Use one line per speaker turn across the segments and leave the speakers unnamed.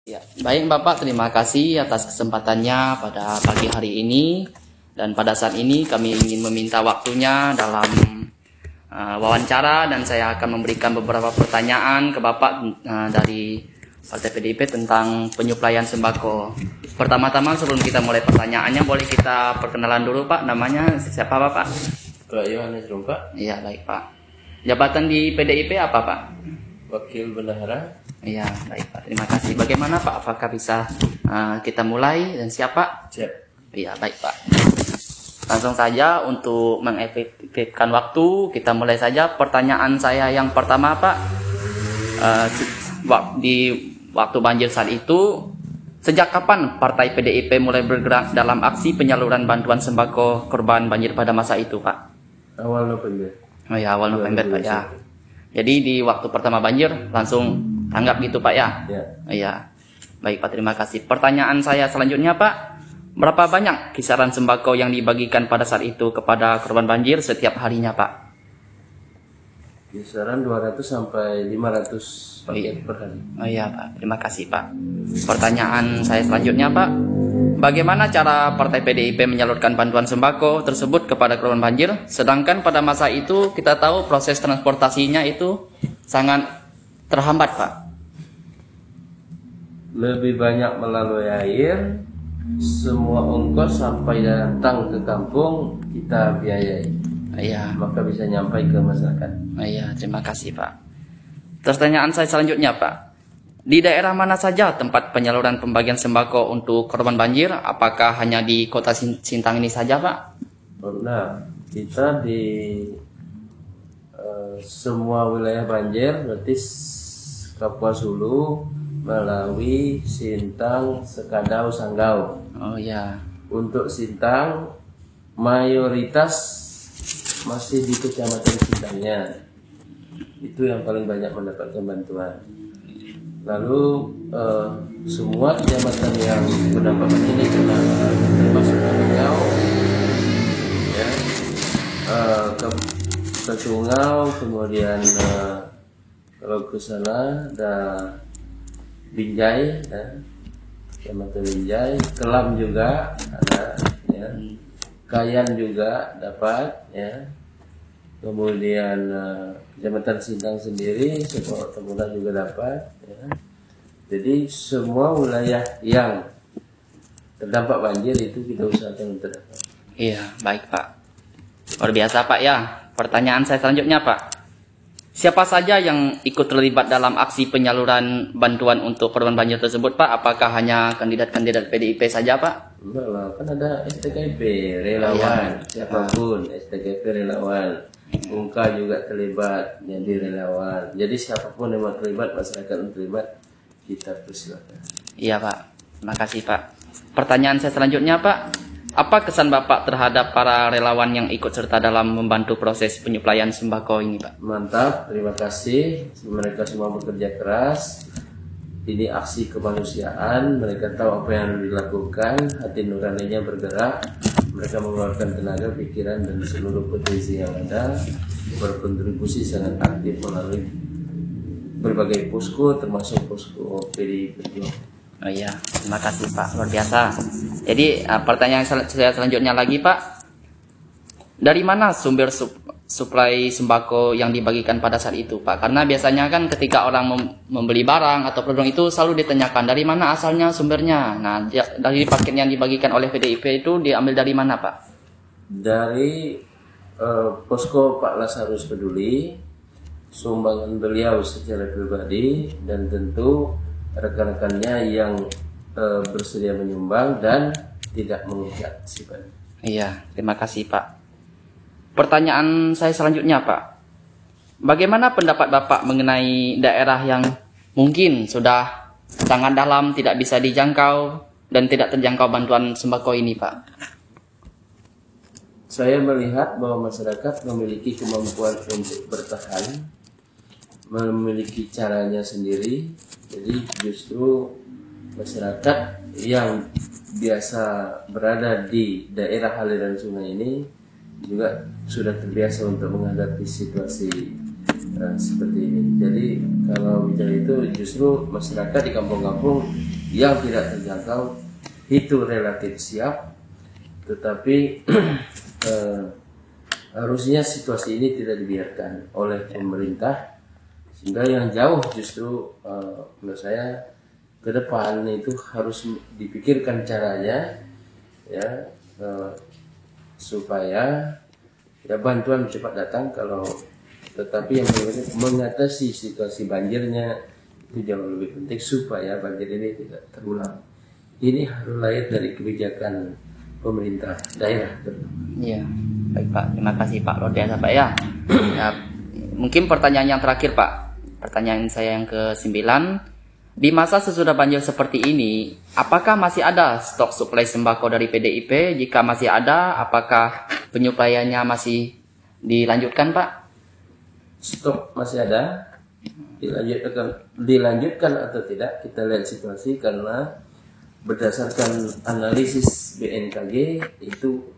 Ya, baik Bapak, terima kasih atas kesempatannya pada pagi hari ini. Dan pada saat ini kami ingin meminta waktunya dalam wawancara, dan saya akan memberikan beberapa pertanyaan ke Bapak dari Partai PDIP tentang penyuplaian sembako. Pertama-tama sebelum kita mulai pertanyaannya, boleh kita perkenalan dulu Pak, namanya siapa Bapak?
Pak Yohanes Rumpa.
Iya, baik Pak. Jabatan di PDIP apa Pak?
Wakil Bendahara.
Iya, baik Pak. Terima kasih. Bagaimana Pak? Apakah bisa kita mulai dan siapa?
Siap.
Iya, baik Pak. Langsung saja untuk mengefektifkan waktu, kita mulai saja. Pertanyaan saya yang pertama Pak, di waktu banjir saat itu, sejak kapan Partai PDIP mulai bergerak dalam aksi penyaluran bantuan sembako korban banjir pada masa itu Pak?
Awal November.
Oh ya, awal November Pak ya. Jadi di waktu pertama banjir langsung tanggap gitu Pak ya?
Ya.
Iya. Baik Pak, terima kasih. Pertanyaan saya selanjutnya Pak, berapa banyak kisaran sembako yang dibagikan pada saat itu kepada korban banjir setiap harinya Pak?
Kisaran 200 sampai 500 paket per hari.
Oh iya Pak, terima kasih Pak. Pertanyaan saya selanjutnya Pak, bagaimana cara Partai PDIP menyalurkan bantuan sembako tersebut kepada korban banjir? Sedangkan pada masa itu kita tahu proses transportasinya itu sangat terhambat Pak.
Lebih banyak melalui air. Semua ongkos sampai datang ke kampung kita biayai.
Iya.
Maka bisa nyampai ke masyarakat.
Iya, terima kasih Pak. Pertanyaan saya selanjutnya Pak, di daerah mana saja tempat penyaluran pembagian sembako untuk korban banjir? Apakah hanya di kota Sintang ini saja Pak?
Nah, kita di semua wilayah banjir, berarti Kapuas Hulu, Malawi, Sintang, Sekadau, Sanggau.
Oh ya.
Untuk Sintang, mayoritas masih di kecamatan Sintangnya. Itu yang paling banyak mendapatkan bantuan. Lalu semua kecamatan yang berdampak ini termasuk Tungau, ya, ke Tungau, kemudian kalau ke sana ada Binjai, ya, kecamatan Binjai, Kelam juga ada, ya. Kayan juga dapat, ya. Kemudian kecamatan Sintang sendiri, semua Temuna juga dapat, ya. Jadi semua wilayah yang terdampak banjir itu kita usahakan untuk dapat.
Iya, baik Pak. Luar biasa Pak ya. Pertanyaan saya selanjutnya Pak, siapa saja yang ikut terlibat dalam aksi penyaluran bantuan untuk korban banjir tersebut Pak? Apakah hanya kandidat-kandidat PDIP saja Pak?
Enggak lah, kan ada STKP, relawan, siapapun, STKP relawan. Ungka juga terlibat jadi relawan. Jadi siapapun yang mau terlibat, masyarakat yang terlibat, kita persilakan.
Iya Pak, terima kasih Pak. Pertanyaan saya selanjutnya Pak, apa kesan Bapak terhadap para relawan yang ikut serta dalam membantu proses penyuplaian sembako ini Pak?
Mantap, terima kasih. Mereka semua bekerja keras. Ini aksi kemanusiaan, mereka tahu apa yang harus dilakukan, hati nuraninya bergerak, mereka mengeluarkan tenaga, pikiran, dan seluruh potensi yang ada, berkontribusi sangat aktif melalui berbagai posko, termasuk posko PDIP Perjuangan.
Oh iya, terima kasih Pak, luar biasa. Jadi pertanyaan saya selanjutnya lagi Pak, dari mana sumber suplai sembako yang dibagikan pada saat itu Pak? Karena biasanya kan ketika orang membeli barang atau produk itu selalu ditanyakan dari mana asalnya sumbernya. Nah, dari paket yang dibagikan oleh PDIP itu diambil dari mana Pak?
Dari posko Pak Lasarus Peduli, sumbangan beliau secara pribadi, dan tentu rekan-rekannya yang bersedia menyumbang dan tidak mengikat sifatnya.
Iya, terima kasih Pak. Pertanyaan saya selanjutnya Pak, bagaimana pendapat Bapak mengenai daerah yang mungkin sudah sangat dalam, tidak bisa dijangkau dan tidak terjangkau bantuan sembako ini Pak?
Saya melihat bahwa masyarakat memiliki kemampuan untuk bertahan, memiliki caranya sendiri. Jadi justru masyarakat yang biasa berada di daerah aliran sungai ini juga sudah terbiasa untuk menghadapi situasi seperti ini. Jadi kalau bicara itu justru masyarakat di kampung-kampung yang tidak terjangkau itu relatif siap, tetapi harusnya situasi ini tidak dibiarkan oleh pemerintah, sehingga yang jauh justru menurut saya ke depan itu harus dipikirkan caranya ya, supaya ya bantuan cepat datang. Tetapi yang penting mengatasi situasi banjirnya itu jauh lebih penting supaya banjir ini tidak terulang. Ini harus lahir dari kebijakan pemerintah daerah.
Iya, baik Pak. Terima kasih Pak, luar biasa Pak ya. Ya, mungkin pertanyaan yang terakhir Pak. Pertanyaan saya yang ke-9. Di masa sesudah banjir seperti ini, apakah masih ada stok suplai sembako dari PDIP? Jika masih ada, apakah penyuplaiannya masih dilanjutkan Pak?
Stok masih ada, dilanjutkan atau tidak kita lihat situasi, karena berdasarkan analisis BNKG itu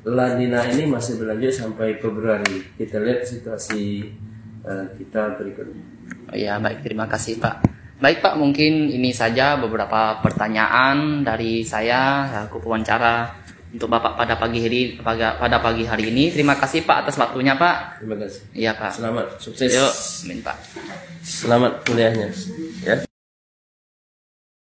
La Nina ini masih berlanjut sampai Februari. Kita lihat situasi kita berikutnya.
Ya baik, terima kasih Pak. Baik Pak, mungkin ini saja beberapa pertanyaan dari saya selaku pewawancara untuk Bapak pada pagi hari ini. Terima kasih Pak atas waktunya Pak.
Terima kasih.
Iya Pak.
Selamat sukses.
Yuk, amin Pak.
Selamat kuliahnya. Ya.